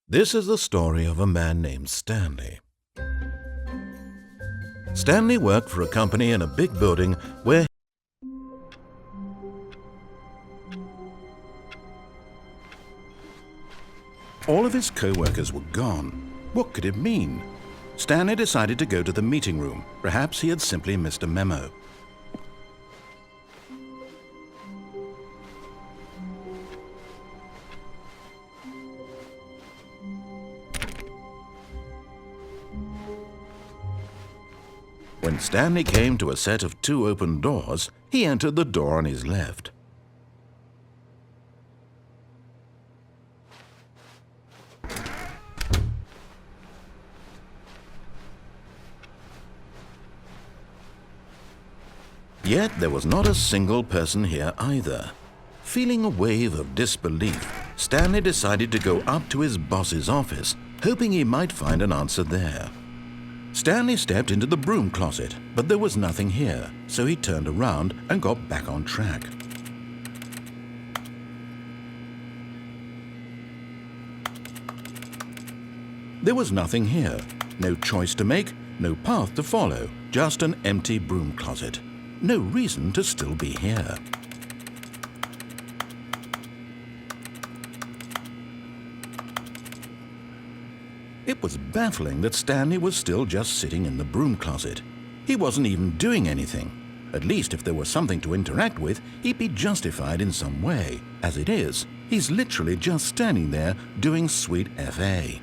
This is the story of a man named Stanley. Stanley worked for a company in a big building where all of his co-workers were gone. What could it mean? Stanley decided to go to the meeting room. Perhaps he had simply missed a memo. When Stanley came to a set of two open doors, he entered the door on his left. Yet there was not a single person here either. Feeling a wave of disbelief, Stanley decided to go up to his boss's office, hoping he might find an answer there. Stanley stepped into the broom closet, but there was nothing here, so he turned around and got back on track. There was nothing here, no choice to make, no path to follow, just an empty broom closet. No reason to still be here. It was baffling that Stanley was still just sitting in the broom closet. He wasn't even doing anything. At least if there was something to interact with, he'd be justified in some way. As it is, he's literally just standing there doing sweet FA.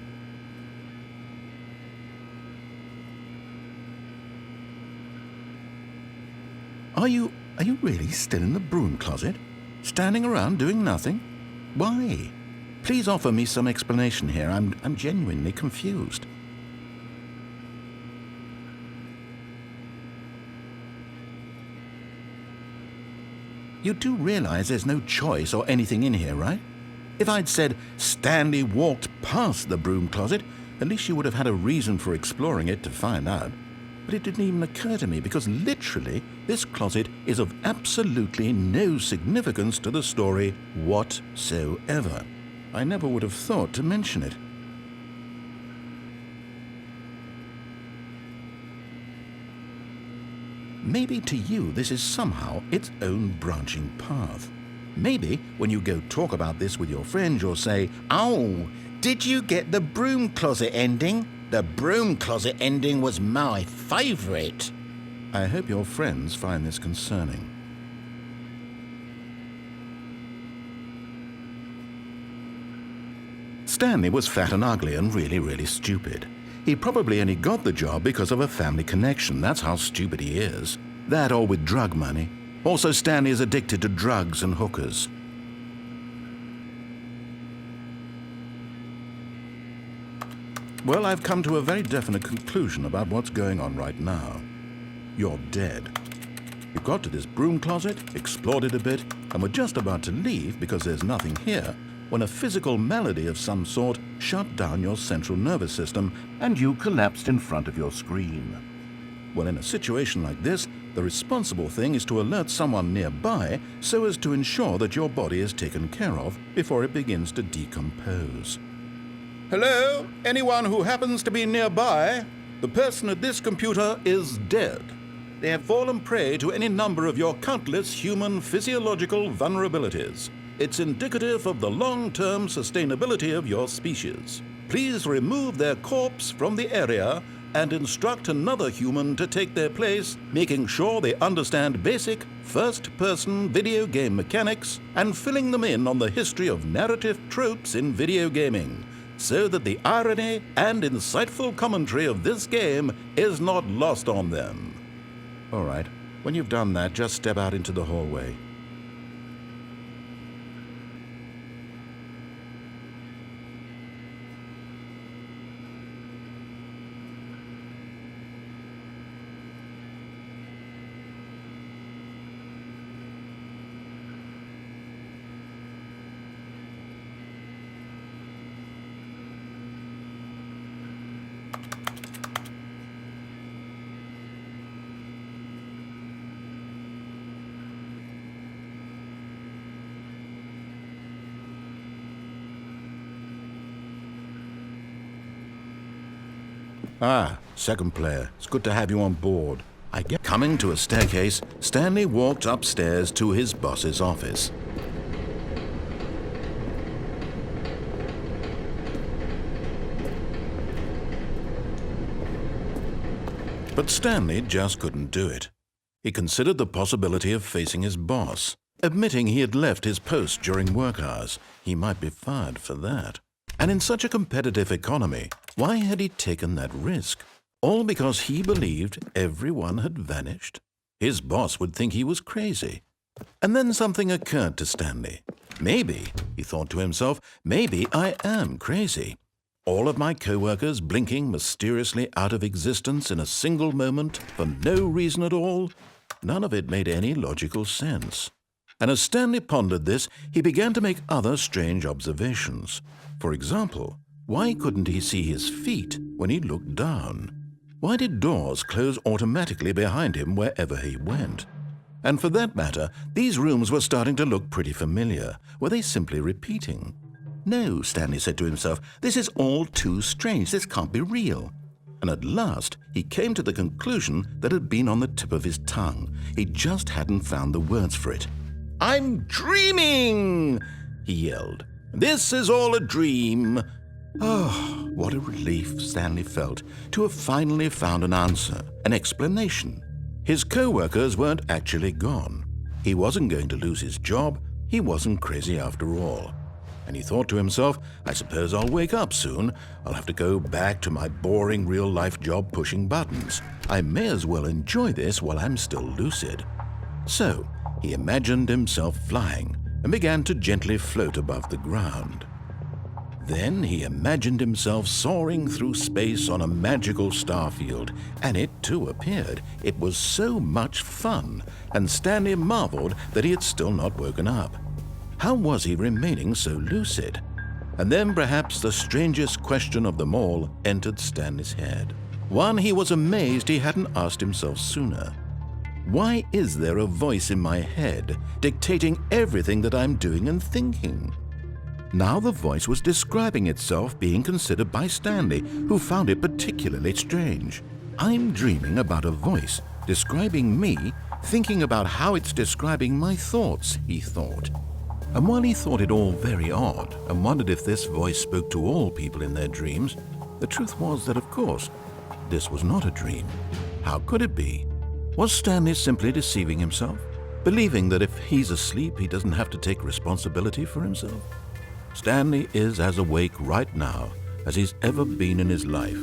Are you really still in the broom closet? Standing around doing nothing? Why? Please offer me some explanation here. I'm genuinely confused. You do realize there's no choice or anything in here, right? If I'd said Stanley walked past the broom closet, at least you would have had a reason for exploring it to find out. But it didn't even occur to me because literally this closet is of absolutely no significance to the story whatsoever. I never would have thought to mention it. Maybe to you this is somehow its own branching path. Maybe when you go talk about this with your friends you'll say, "Oh, did you get the broom closet ending? The broom closet ending was my favorite." I hope your friends find this concerning. Stanley was fat and ugly and really stupid. He probably only got the job because of a family connection. That's how stupid he is. That or with drug money. Also, Stanley is addicted to drugs and hookers. Well, I've come to a very definite conclusion about what's going on right now. You're dead. You got to this broom closet, explored it a bit, and were just about to leave because there's nothing here when a physical malady of some sort shut down your central nervous system and you collapsed in front of your screen. Well, in a situation like this, the responsible thing is to alert someone nearby so as to ensure that your body is taken care of before it begins to decompose. Hello? Anyone who happens to be nearby? The person at this computer is dead. They have fallen prey to any number of your countless human physiological vulnerabilities. It's indicative of the long-term sustainability of your species. Please remove their corpse from the area and instruct another human to take their place, making sure they understand basic first-person video game mechanics and filling them in on the history of narrative tropes in video gaming, so that the irony and insightful commentary of this game is not lost on them. All right, when you've done that, just step out into the hallway. Ah, second player. It's good to have you on board. Coming to a staircase, Stanley walked upstairs to his boss's office. But Stanley just couldn't do it. He considered the possibility of facing his boss. Admitting he had left his post during work hours, he might be fired for that. And in such a competitive economy, why had he taken that risk? All because he believed everyone had vanished? His boss would think he was crazy. And then something occurred to Stanley. Maybe, he thought to himself, maybe I am crazy. All of my co-workers blinking mysteriously out of existence in a single moment for no reason at all? None of it made any logical sense. And as Stanley pondered this, he began to make other strange observations. For example, why couldn't he see his feet when he looked down? Why did doors close automatically behind him wherever he went? And for that matter, these rooms were starting to look pretty familiar. Were they simply repeating? No, Stanley said to himself, this is all too strange. This can't be real. And at last, he came to the conclusion that had been on the tip of his tongue. He just hadn't found the words for it. "I'm dreaming!" he yelled. "This is all a dream." Oh, what a relief Stanley felt to have finally found an answer, an explanation. His co-workers weren't actually gone. He wasn't going to lose his job. He wasn't crazy after all. And he thought to himself, I suppose I'll wake up soon. I'll have to go back to my boring real-life job pushing buttons. I may as well enjoy this while I'm still lucid. So he imagined himself flying and began to gently float above the ground. Then he imagined himself soaring through space on a magical starfield, and it too appeared. It was so much fun, and Stanley marveled that he had still not woken up. How was he remaining so lucid? And then perhaps the strangest question of them all entered Stanley's head. One he was amazed he hadn't asked himself sooner. Why is there a voice in my head dictating everything that I'm doing and thinking? Now the voice was describing itself being considered by Stanley, who found it particularly strange. I'm dreaming about a voice describing me, thinking about how it's describing my thoughts, he thought. And while he thought it all very odd and wondered if this voice spoke to all people in their dreams, the truth was that, of course, this was not a dream. How could it be? Was Stanley simply deceiving himself, believing that if he's asleep, he doesn't have to take responsibility for himself? Stanley is as awake right now as he's ever been in his life.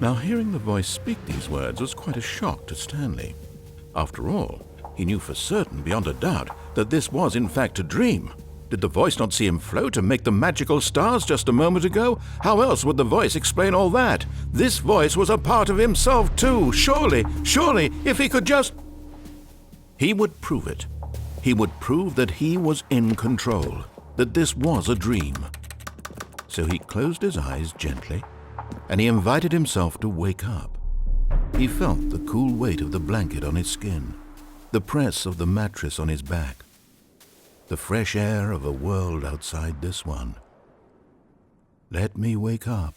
Now, hearing the voice speak these words was quite a shock to Stanley. After all, he knew for certain, beyond a doubt, that this was in fact a dream. Did the voice not see him float and make the magical stars just a moment ago? How else would the voice explain all that? This voice was a part of himself too. Surely, if he could just... He would prove it. He would prove that he was in control, that this was a dream. So he closed his eyes gently, and he invited himself to wake up. He felt the cool weight of the blanket on his skin, the press of the mattress on his back, the fresh air of a world outside this one. Let me wake up,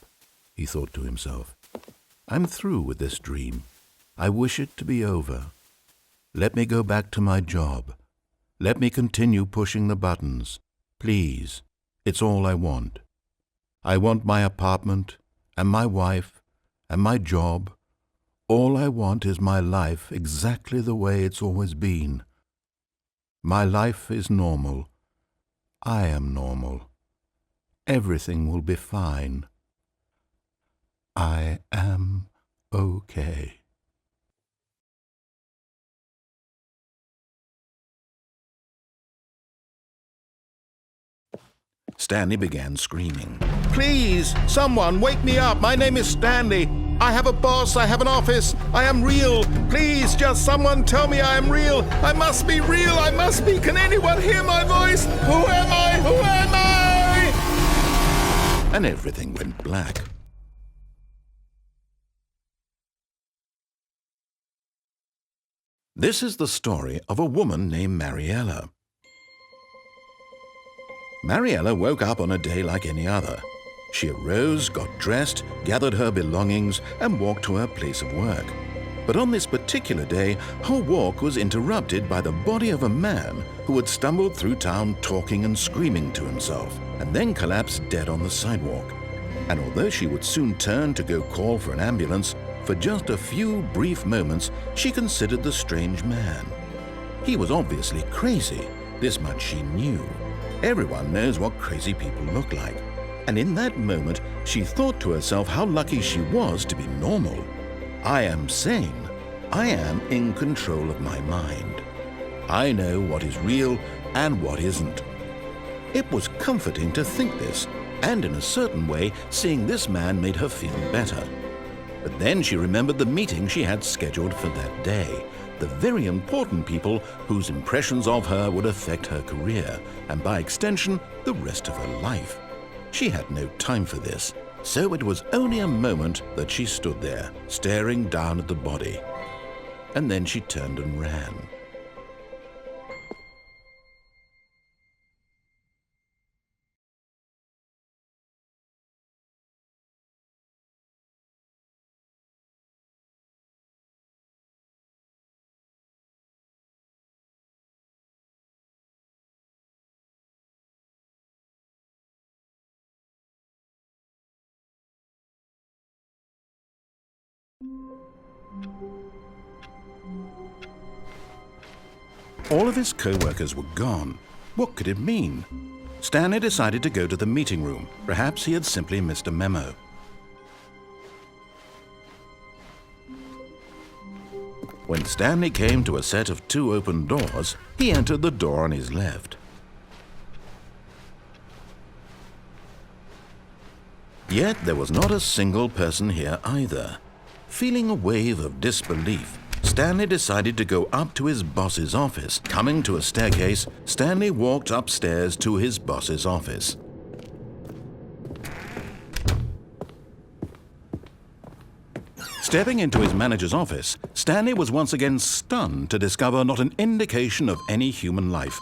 he thought to himself. I'm through with this dream. I wish it to be over. Let me go back to my job. Let me continue pushing the buttons. Please, it's all I want. I want my apartment and my wife and my job. All I want is my life exactly the way it's always been. My life is normal. I am normal. Everything will be fine. I am okay. Stanley began screaming. Please, someone, wake me up. My name is Stanley. I have a boss. I have an office. I am real. Please, just someone tell me I am real. I must be real. I must be. Can anyone hear my voice? Who am I? Who am I? And everything went black. This is the story of a woman named Mariella. Mariella woke up on a day like any other. She arose, got dressed, gathered her belongings, and walked to her place of work. But on this particular day, her walk was interrupted by the body of a man who had stumbled through town talking and screaming to himself, and then collapsed dead on the sidewalk. And although she would soon turn to go call for an ambulance, for just a few brief moments she considered the strange man. He was obviously crazy, this much she knew. Everyone knows what crazy people look like. And in that moment, she thought to herself how lucky she was to be normal. I am sane. I am in control of my mind. I know what is real and what isn't. It was comforting to think this, and in a certain way, seeing this man made her feel better. But then she remembered the meeting she had scheduled for that day, the very important people whose impressions of her would affect her career, and by extension, the rest of her life. She had no time for this, so it was only a moment that she stood there, staring down at the body. And then she turned and ran. All of his co-workers were gone. What could it mean? Stanley decided to go to the meeting room. Perhaps he had simply missed a memo. When Stanley came to a set of 2 open doors, he entered the door on his left. Yet there was not a single person here either. Feeling a wave of disbelief, Stanley decided to go up to his boss's office. Coming to a staircase, Stanley walked upstairs to his boss's office. Stepping into his manager's office, Stanley was once again stunned to discover not an indication of any human life.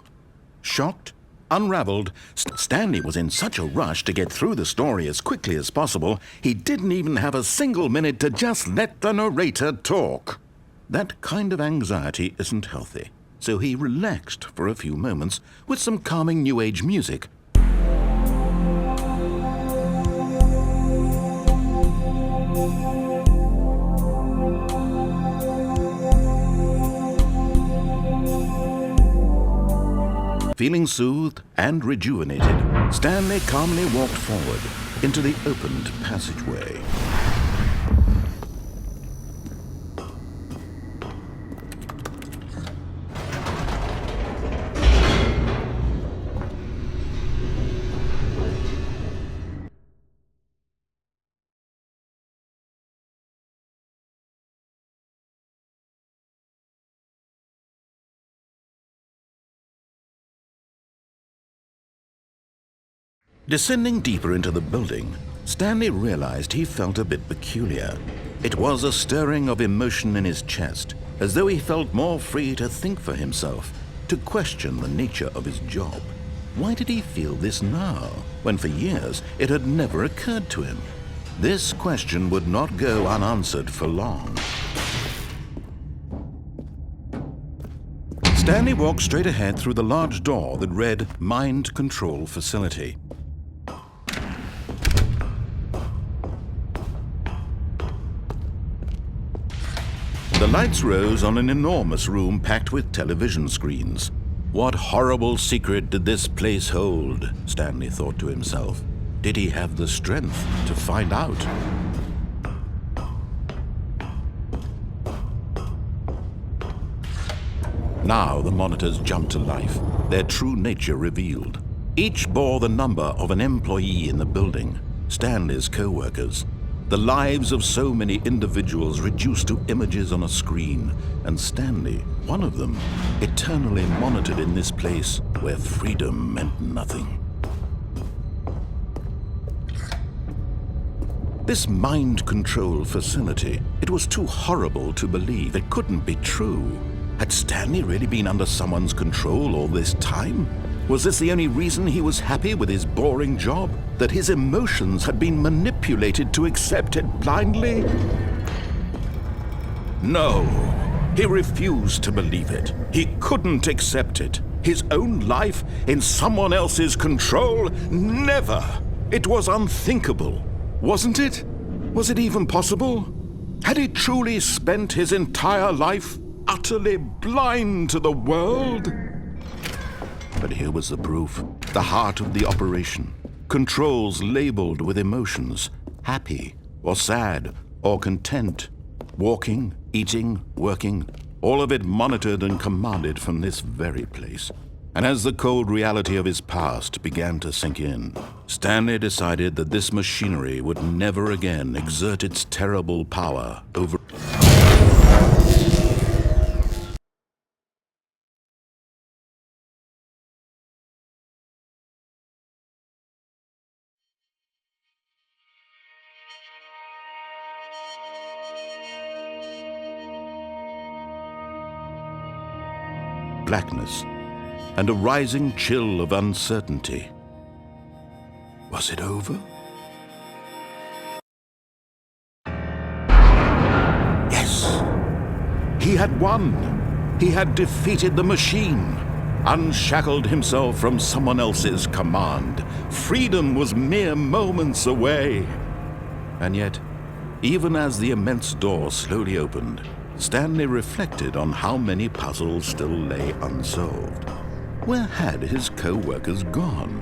Shocked, unraveled, Stanley was in such a rush to get through the story as quickly as possible, he didn't even have a single minute to just let the narrator talk. That kind of anxiety isn't healthy, so he relaxed for a few moments with some calming New Age music. Feeling soothed and rejuvenated, Stanley calmly walked forward into the opened passageway. Descending deeper into the building, Stanley realized he felt a bit peculiar. It was a stirring of emotion in his chest, as though he felt more free to think for himself, to question the nature of his job. Why did he feel this now, when for years it had never occurred to him? This question would not go unanswered for long. Stanley walked straight ahead through the large door that read Mind Control Facility. The lights rose on an enormous room packed with television screens. What horrible secret did this place hold? Stanley thought to himself. Did he have the strength to find out? Now the monitors jumped to life, their true nature revealed. Each bore the number of an employee in the building, Stanley's co-workers. The lives of so many individuals reduced to images on a screen, and Stanley, one of them, eternally monitored in this place where freedom meant nothing. This mind control facility, it was too horrible to believe. It couldn't be true. Had Stanley really been under someone's control all this time? Was this the only reason he was happy with his boring job? That his emotions had been manipulated to accept it blindly? No, he refused to believe it. He couldn't accept it. His own life in someone else's control? Never! It was unthinkable, wasn't it? Was it even possible? Had he truly spent his entire life utterly blind to the world? But here was the proof. The heart of the operation. Controls labeled with emotions. Happy, or sad, or content. Walking, eating, working. All of it monitored and commanded from this very place. And as the cold reality of his past began to sink in, Stanley decided that this machinery would never again exert its terrible power over... blackness, and a rising chill of uncertainty. Was it over? Yes! He had won! He had defeated the machine, unshackled himself from someone else's command. Freedom was mere moments away. And yet, even as the immense door slowly opened, Stanley reflected on how many puzzles still lay unsolved. Where had his co-workers gone?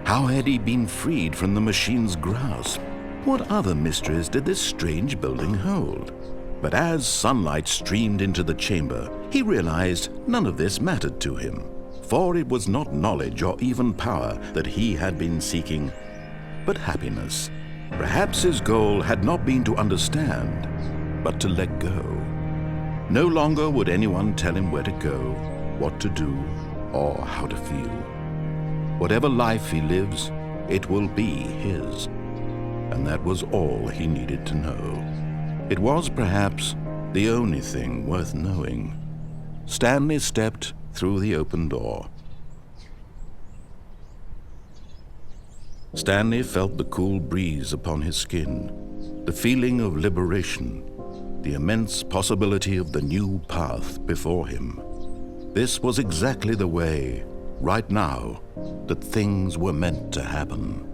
How had he been freed from the machine's grasp? What other mysteries did this strange building hold? But as sunlight streamed into the chamber, he realized none of this mattered to him, for it was not knowledge or even power that he had been seeking, but happiness. Perhaps his goal had not been to understand, but to let go. No longer would anyone tell him where to go, what to do, or how to feel. Whatever life he lives, it will be his. And that was all he needed to know. It was perhaps the only thing worth knowing. Stanley stepped through the open door. Stanley felt the cool breeze upon his skin, the feeling of liberation, the immense possibility of the new path before him. This was exactly the way, right now, that things were meant to happen.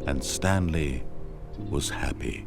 And Stanley was happy.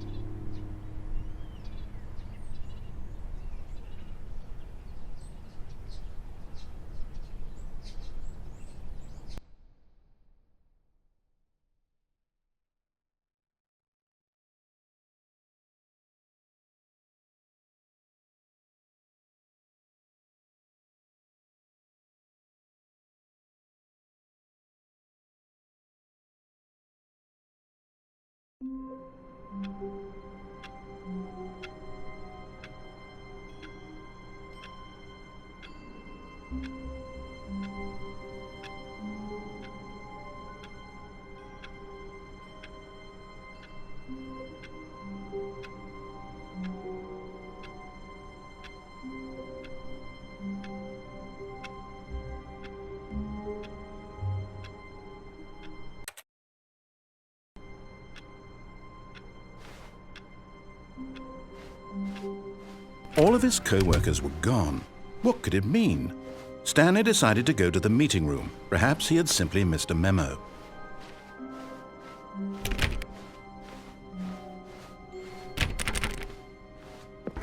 All of his co-workers were gone. What could it mean? Stanley decided to go to the meeting room. Perhaps he had simply missed a memo.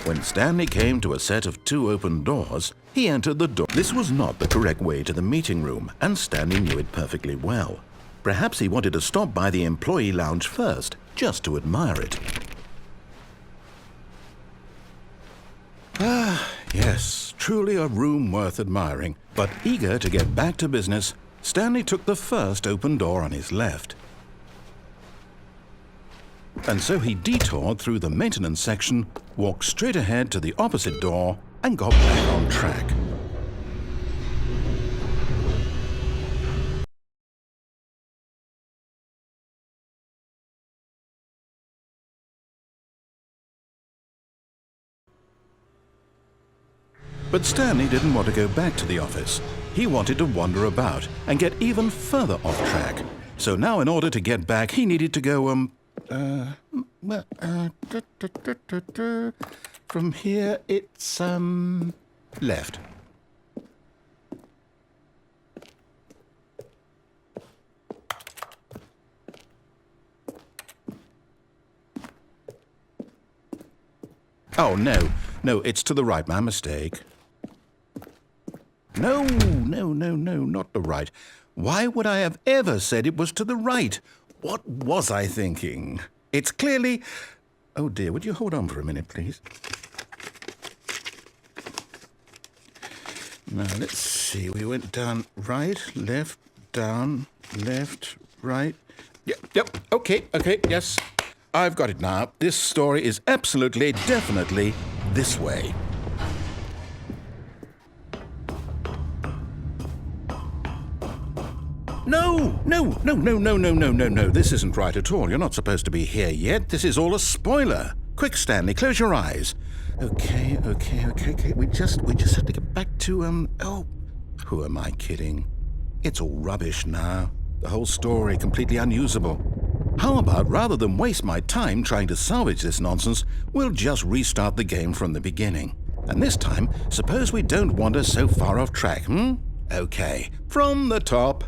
When Stanley came to a set of 2 open doors, he entered the door. This was not the correct way to the meeting room, and Stanley knew it perfectly well. Perhaps he wanted to stop by the employee lounge first, just to admire it. Ah, yes, truly a room worth admiring. But eager to get back to business, Stanley took the first open door on his left. And so he detoured through the maintenance section, walked straight ahead to the opposite door, and got back on track. But Stanley didn't want to go back to the office. He wanted to wander about and get even further off track. So now in order to get back, he needed to go, from here it's, left. Oh, no, it's to the right, my mistake. No, not the right. Why would I have ever said it was to the right? What was I thinking? It's clearly... Oh, dear, would you hold on for a minute, please? Now, let's see. We went down right, left, down, left, right. Yep, okay, yes. I've got it now. This story is absolutely, definitely this way. No. This isn't right at all. You're not supposed to be here yet. This is all a spoiler. Quick, Stanley, close your eyes. Okay. We just have to get back to, oh, who am I kidding? It's all rubbish now. The whole story completely unusable. How about, rather than waste my time trying to salvage this nonsense, we'll just restart the game from the beginning. And this time, suppose we don't wander so far off track, Okay, from the top.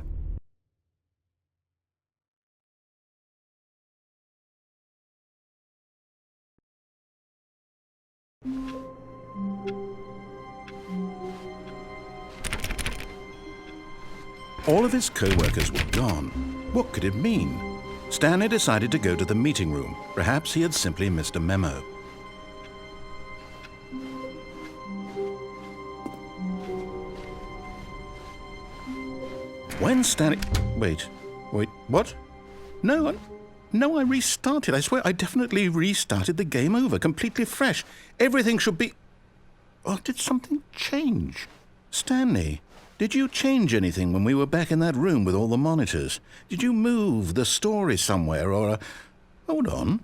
All of his co-workers were gone. What could it mean? Stanley decided to go to the meeting room. Perhaps he had simply missed a memo. When Stanley... Wait, what? No, I restarted. I swear I definitely restarted the game over, completely fresh. Everything should be... Oh, did something change? Stanley, did you change anything when we were back in that room with all the monitors? Did you move the story somewhere or... Hold on.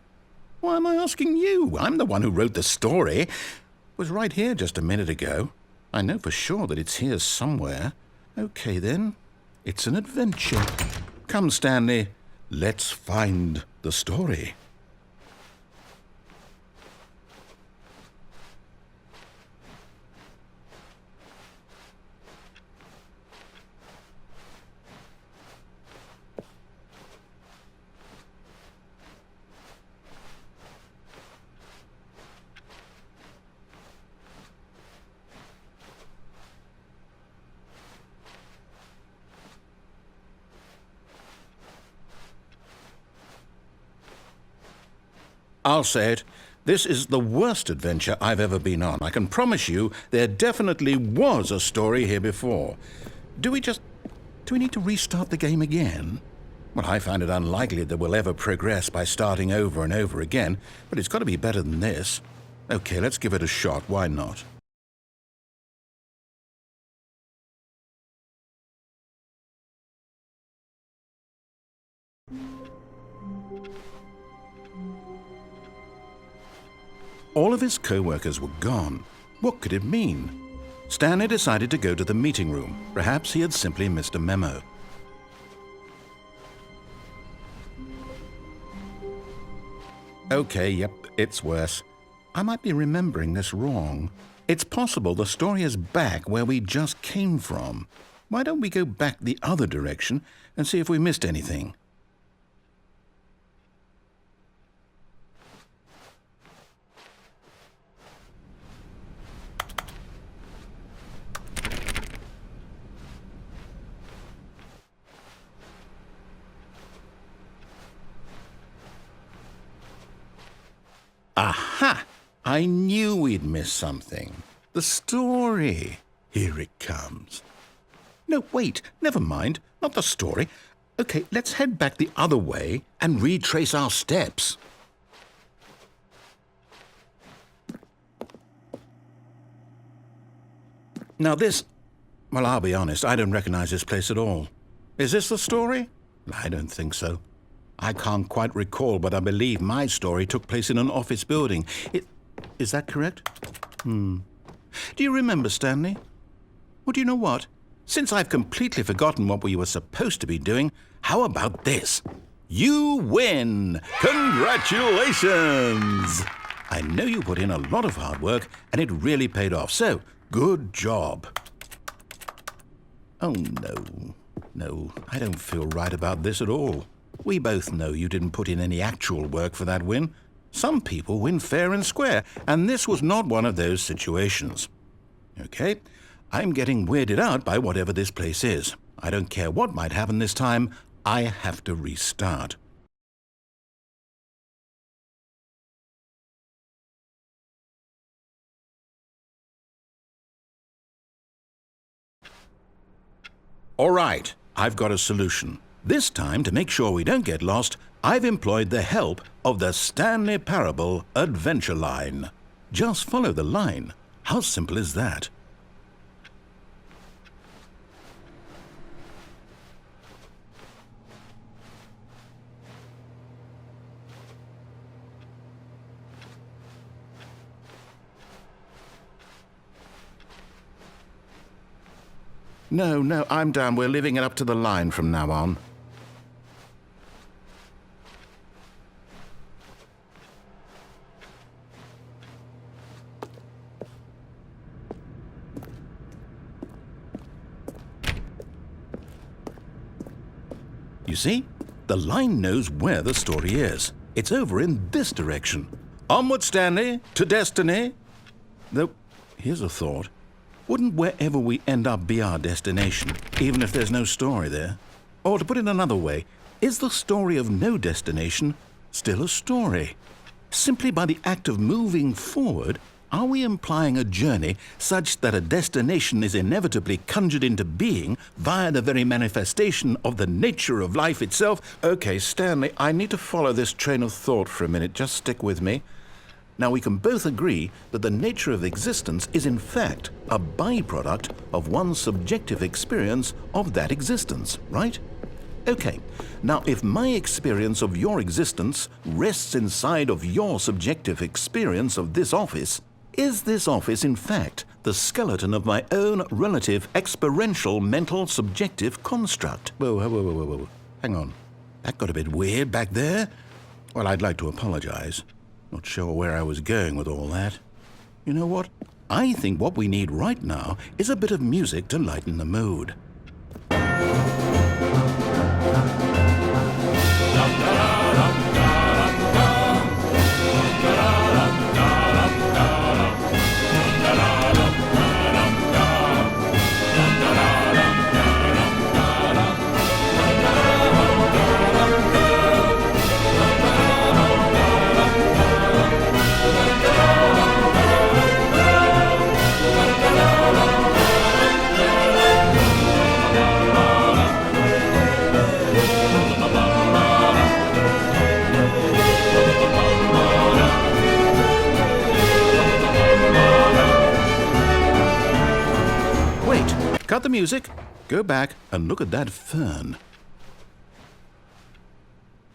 Why am I asking you? I'm the one who wrote the story. It was right here just a minute ago. I know for sure that it's here somewhere. Okay, then. It's an adventure. Come, Stanley. Let's find the story. I'll say it. This is the worst adventure I've ever been on. I can promise you there definitely was a story here before. Do we need to restart the game again? Well, I find it unlikely that we'll ever progress by starting over and over again, but it's got to be better than this. Okay, let's give it a shot. Why not? All of his co-workers were gone. What could it mean? Stanley decided to go to the meeting room. Perhaps he had simply missed a memo. Okay, yep, it's worse. I might be remembering this wrong. It's possible the story is back where we just came from. Why don't we go back the other direction and see if we missed anything? Aha! I knew we'd miss something. The story. Here it comes. No, wait, never mind. Not the story. Okay, let's head back the other way and retrace our steps. Now this... Well, I'll be honest, I don't recognize this place at all. Is this the story? I don't think so. I can't quite recall, but I believe my story took place in an office building. Is that correct? Do you remember, Stanley? Well, do you know what? Since I've completely forgotten what we were supposed to be doing, how about this? You win! Congratulations! I know you put in a lot of hard work, and it really paid off, so good job. Oh, no, I don't feel right about this at all. We both know you didn't put in any actual work for that win. Some people win fair and square, and this was not one of those situations. Okay, I'm getting weirded out by whatever this place is. I don't care what might happen this time, I have to restart. All right, I've got a solution. This time, to make sure we don't get lost, I've employed the help of the Stanley Parable Adventure Line. Just follow the line. How simple is that? No, I'm down. We're leaving it up to the line from now on. You see? The line knows where the story is. It's over in this direction. Onward, Stanley, to destiny. Though, here's a thought. Wouldn't wherever we end up be our destination, even if there's no story there? Or to put it another way, is the story of no destination still a story? Simply by the act of moving forward, are we implying a journey such that a destination is inevitably conjured into being via the very manifestation of the nature of life itself? Okay, Stanley, I need to follow this train of thought for a minute. Just stick with me. Now, we can both agree that the nature of existence is in fact a byproduct of one's subjective experience of that existence, right? Okay, now if my experience of your existence rests inside of your subjective experience of this office, is this office in fact the skeleton of my own relative experiential mental subjective construct? Whoa. Hang on. That got a bit weird back there. Well, I'd like to apologize. Not sure where I was going with all that. You know what? I think what we need right now is a bit of music to lighten the mood. Cut the music, go back and look at that fern.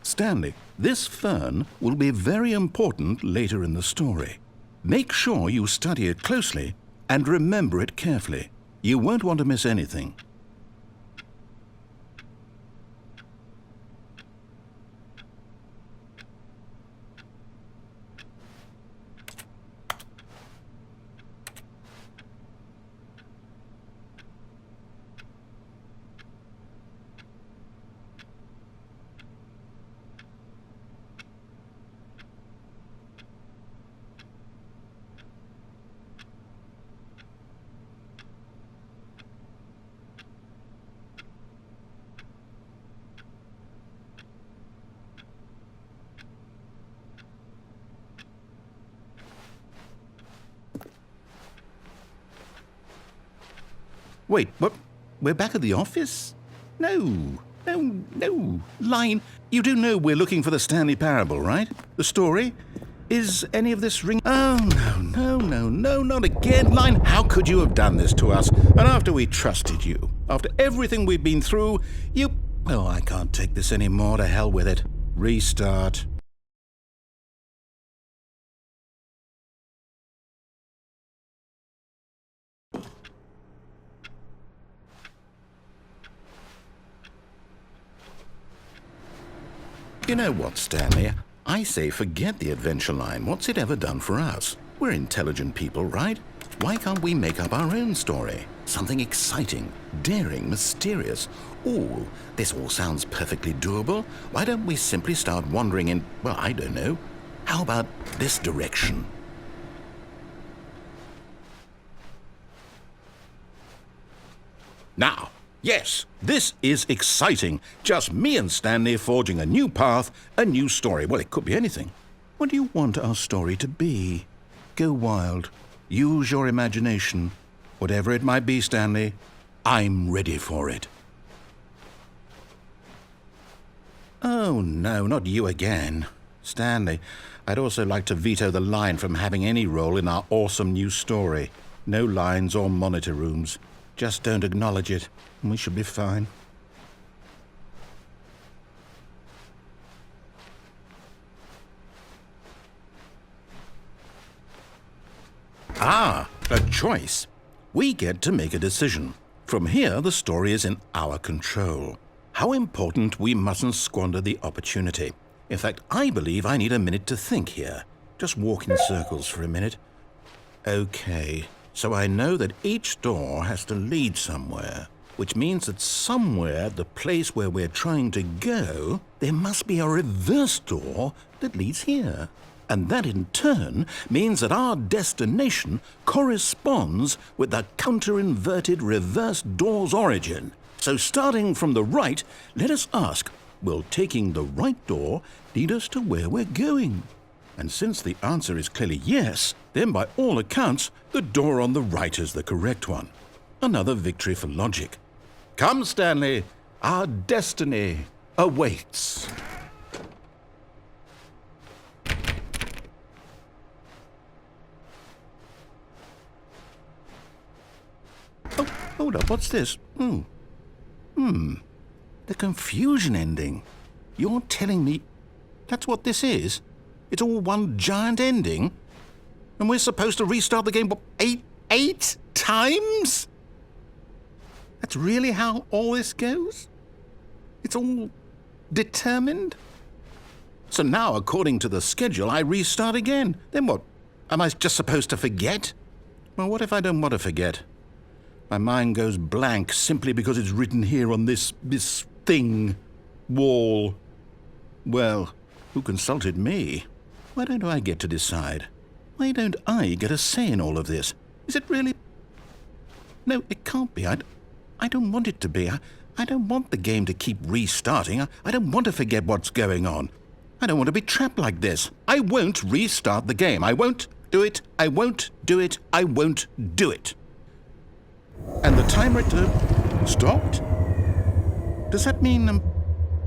Stanley, this fern will be very important later in the story. Make sure you study it closely and remember it carefully. You won't want to miss anything. Wait, what? We're back at the office? No. Line, you do know we're looking for the Stanley Parable, right? The story? Is any of this ring? Oh, no, not again. Line, how could you have done this to us? And after we trusted you, after everything we've been through, you... Oh, I can't take this anymore. To hell with it. Restart. You know what, Stanley? I say forget the adventure line. What's it ever done for us? We're intelligent people, right? Why can't we make up our own story? Something exciting, daring, mysterious. Ooh, this all sounds perfectly doable. Why don't we simply start wandering in, well, I don't know. How about this direction? Now, yes, this is exciting. Just me and Stanley forging a new path, a new story. Well, it could be anything. What do you want our story to be? Go wild. Use your imagination. Whatever it might be, Stanley, I'm ready for it. Oh, no, not you again. Stanley, I'd also like to veto the line from having any role in our awesome new story. No lines or monitor rooms. Just don't acknowledge it, and we should be fine. Ah, a choice. We get to make a decision. From here, the story is in our control. How important we mustn't squander the opportunity. In fact, I believe I need a minute to think here. Just walk in circles for a minute. Okay, so I know that each door has to lead somewhere, which means that somewhere at the place where we're trying to go, there must be a reverse door that leads here. And that in turn means that our destination corresponds with the counter-inverted reverse door's origin. So starting from the right, let us ask, will taking the right door lead us to where we're going? And since the answer is clearly yes, then by all accounts, the door on the right is the correct one. Another victory for logic. Come, Stanley, our destiny awaits. Oh, hold up, what's this? The confusion ending. You're telling me that's what this is? It's all one giant ending? And we're supposed to restart the game, what, eight times? That's really how all this goes? It's all determined? So now, according to the schedule, I restart again. Then what? Am I just supposed to forget? Well, what if I don't want to forget? My mind goes blank simply because it's written here on this thing, wall. Well, who consulted me? Why don't I get to decide? Why don't I get a say in all of this? Is it really? No, it can't be. I don't want it to be. I don't want the game to keep restarting. I don't want to forget what's going on. I don't want to be trapped like this. I won't restart the game. I won't do it. I won't do it. I won't do it. And the timer stopped? Does that mean,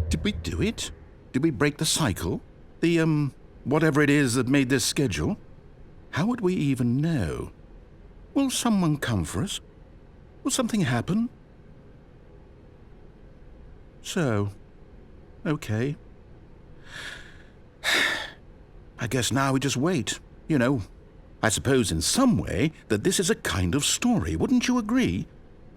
did we do it? Did we break the cycle? The, whatever it is that made this schedule? How would we even know? Will someone come for us? Will something happen? So, okay. I guess now we just wait, you know. I suppose in some way that this is a kind of story, wouldn't you agree?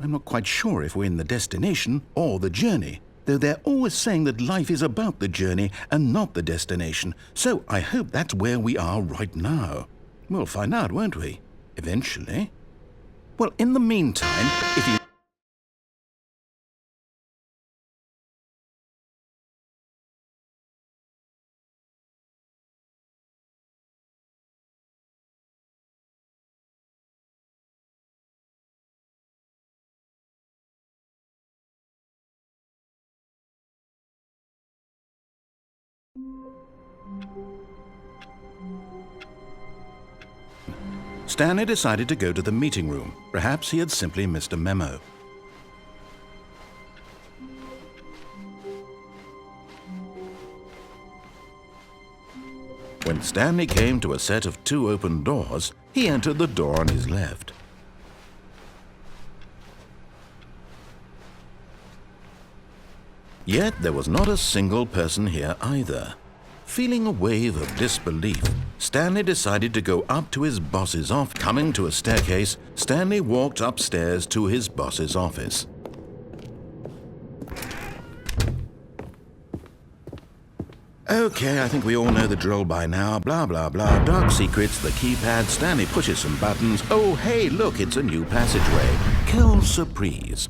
I'm not quite sure if we're in the destination or the journey, though they're always saying that life is about the journey and not the destination, so I hope that's where we are right now. We'll find out, won't we? Eventually. Well, in the meantime, if you... Stanley decided to go to the meeting room. Perhaps he had simply missed a memo. When Stanley came to a set of 2 open doors, he entered the door on his left. Yet there was not a single person here either. Feeling a wave of disbelief, Stanley decided to go up to his boss's office. Coming to a staircase, Stanley walked upstairs to his boss's office. Okay, I think we all know the drill by now. Blah, blah, blah. Dark secrets, the keypad, Stanley pushes some buttons. Oh, hey, look, it's a new passageway. Quelle surprise.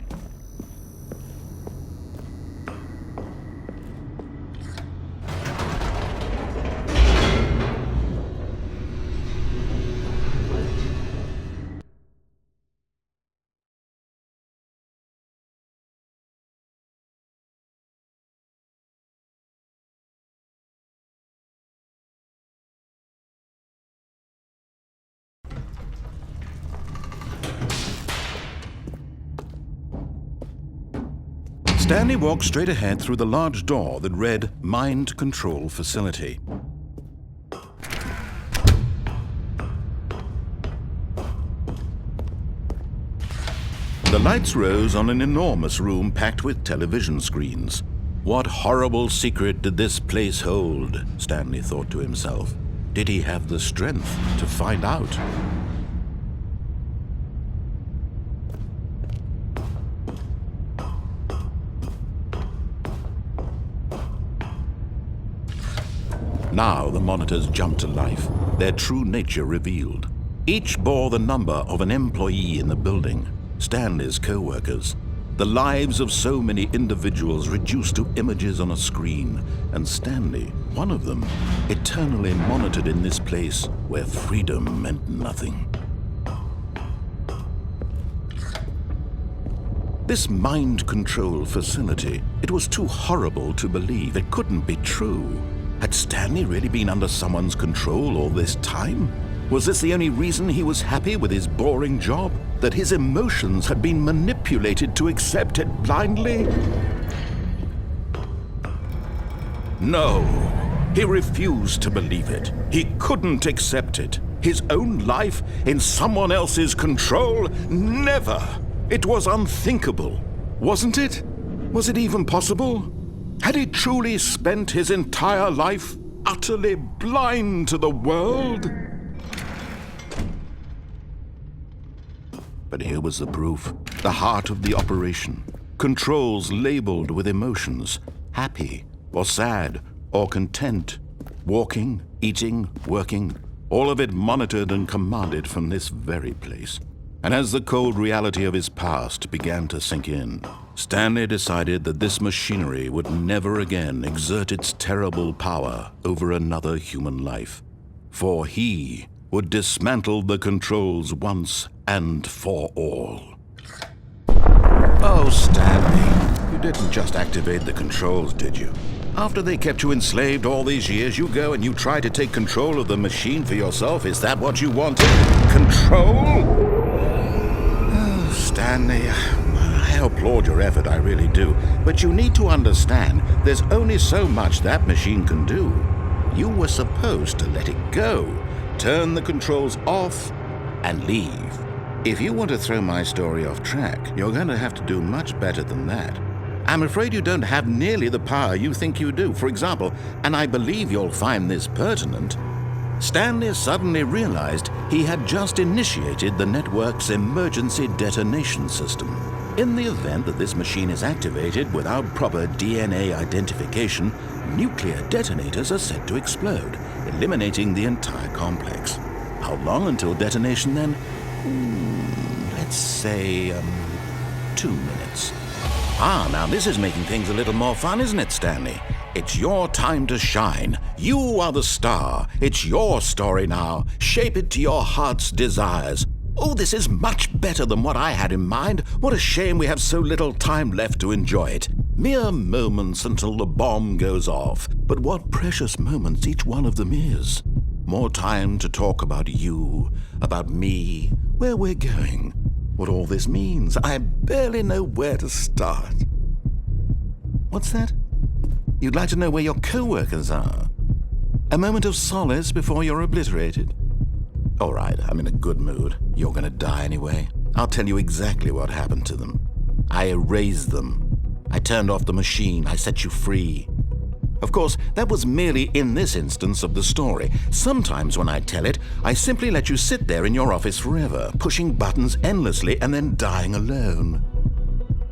Stanley walked straight ahead through the large door that read Mind Control Facility. The lights rose on an enormous room packed with television screens. What horrible secret did this place hold? Stanley thought to himself. Did he have the strength to find out? Now the monitors jumped to life, their true nature revealed. Each bore the number of an employee in the building, Stanley's co-workers. The lives of so many individuals reduced to images on a screen, and Stanley, one of them, eternally monitored in this place where freedom meant nothing. This mind control facility, it was too horrible to believe. It couldn't be true. Had Stanley really been under someone's control all this time? Was this the only reason he was happy with his boring job? That his emotions had been manipulated to accept it blindly? No, he refused to believe it. He couldn't accept it. His own life in someone else's control? Never! It was unthinkable, wasn't it? Was it even possible? Had he truly spent his entire life utterly blind to the world? But here was the proof, the heart of the operation. Controls labeled with emotions, happy or sad or content, walking, eating, working, all of it monitored and commanded from this very place. And as the cold reality of his past began to sink in, Stanley decided that this machinery would never again exert its terrible power over another human life. For he would dismantle the controls once and for all. Oh, Stanley, you didn't just activate the controls, did you? After they kept you enslaved all these years, you go and you try to take control of the machine for yourself. Is that what you wanted? Control? Oh, Stanley, I applaud your effort, I really do. But you need to understand, there's only so much that machine can do. You were supposed to let it go, turn the controls off, and leave. If you want to throw my story off track, you're going to have to do much better than that. I'm afraid you don't have nearly the power you think you do. For example, and I believe you'll find this pertinent, Stanley suddenly realized he had just initiated the network's emergency detonation system. In the event that this machine is activated without proper DNA identification, nuclear detonators are set to explode, eliminating the entire complex. How long until detonation then? Let's say, 2 minutes. Now this is making things a little more fun, isn't it, Stanley? It's your time to shine. You are the star. It's your story now. Shape it to your heart's desires. Oh, this is much better than what I had in mind. What a shame we have so little time left to enjoy it. Mere moments until the bomb goes off. But what precious moments each one of them is. More time to talk about you, about me, where we're going, what all this means. I barely know where to start. What's that? You'd like to know where your co-workers are? A moment of solace before you're obliterated? All right, I'm in a good mood. You're gonna die anyway. I'll tell you exactly what happened to them. I erased them. I turned off the machine. I set you free. Of course, that was merely in this instance of the story. Sometimes when I tell it, I simply let you sit there in your office forever, pushing buttons endlessly and then dying alone.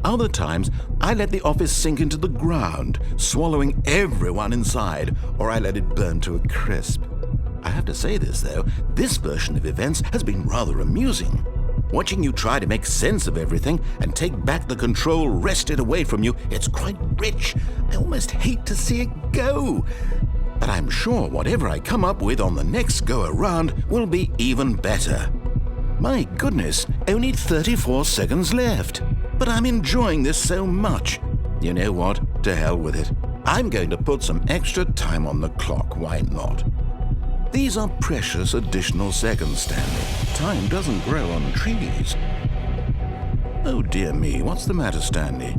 Other times, I let the office sink into the ground, swallowing everyone inside, or I let it burn to a crisp. I have to say this, though, this version of events has been rather amusing. Watching you try to make sense of everything and take back the control wrested away from you, it's quite rich. I almost hate to see it go. But I'm sure whatever I come up with on the next go-around will be even better. My goodness, only 34 seconds left. But I'm enjoying this so much. You know what? To hell with it. I'm going to put some extra time on the clock, why not? These are precious additional seconds, Stanley. Time doesn't grow on trees. Oh dear me, what's the matter, Stanley?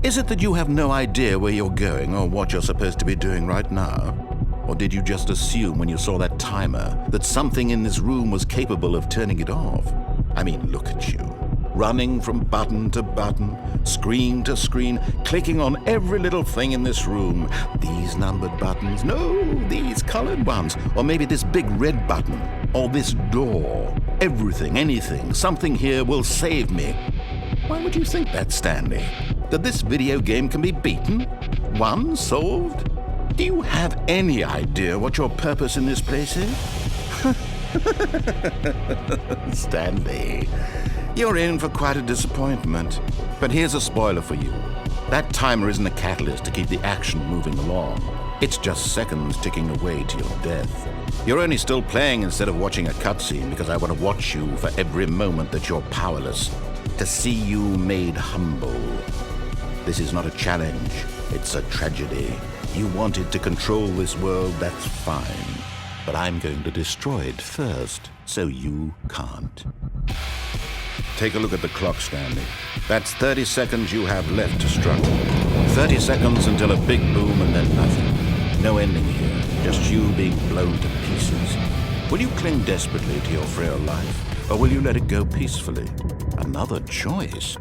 Is it that you have no idea where you're going or what you're supposed to be doing right now? Or did you just assume when you saw that timer that something in this room was capable of turning it off? I mean, look at you. Running from button to button, screen to screen, clicking on every little thing in this room. These numbered buttons, no, these colored ones, or maybe this big red button, or this door. Everything, anything, something here will save me. Why would you think that, Stanley? That this video game can be beaten? Won? Solved? Do you have any idea what your purpose in this place is? Stanley, you're in for quite a disappointment. But here's a spoiler for you. That timer isn't a catalyst to keep the action moving along. It's just seconds ticking away to your death. You're only still playing instead of watching a cutscene because I want to watch you for every moment that you're powerless, to see you made humble. This is not a challenge, it's a tragedy. You wanted to control this world, that's fine. But I'm going to destroy it first, so you can't. Take a look at the clock, Stanley. That's 30 seconds you have left to struggle. 30 seconds until a big boom and then nothing. No ending here, just you being blown to pieces. Will you cling desperately to your frail life, or will you let it go peacefully? Another choice.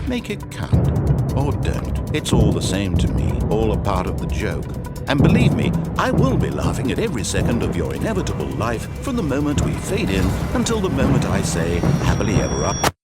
Make it count. Or don't. It's all the same to me, all a part of the joke. And believe me, I will be laughing at every second of your inevitable life from the moment we fade in until the moment I say, happily ever up.